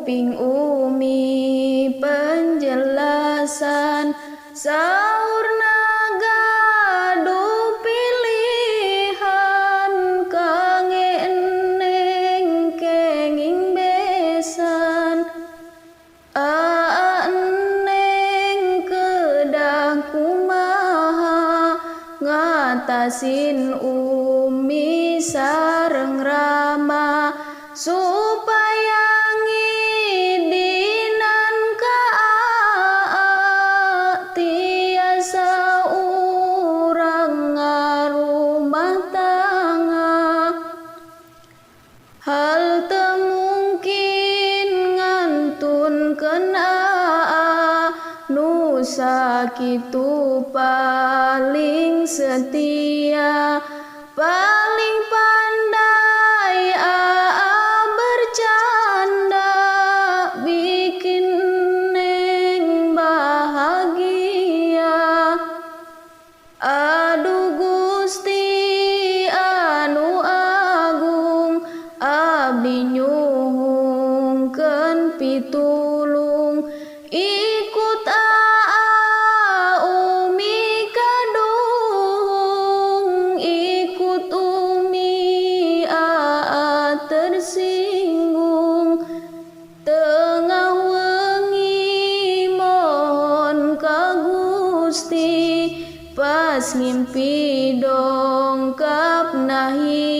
nguping umi penjelasan saurna gaduh pilihan kange eneng kenging besan eneng kedah kumaha ngatasin umi sareng rama supaya ngidinan ka tiasa urang ngarumah tangga hal teu mungkin ngantun kena nu sakitu paling setia paling pandai bercanda bikin neng bahagia aduh Gusti anu agung abdi nyuhungkeun pitulung ikut umi kadung ikut umi tersinggung tengah wengi mohon ka Gusti pas ngimpi dongkap nahi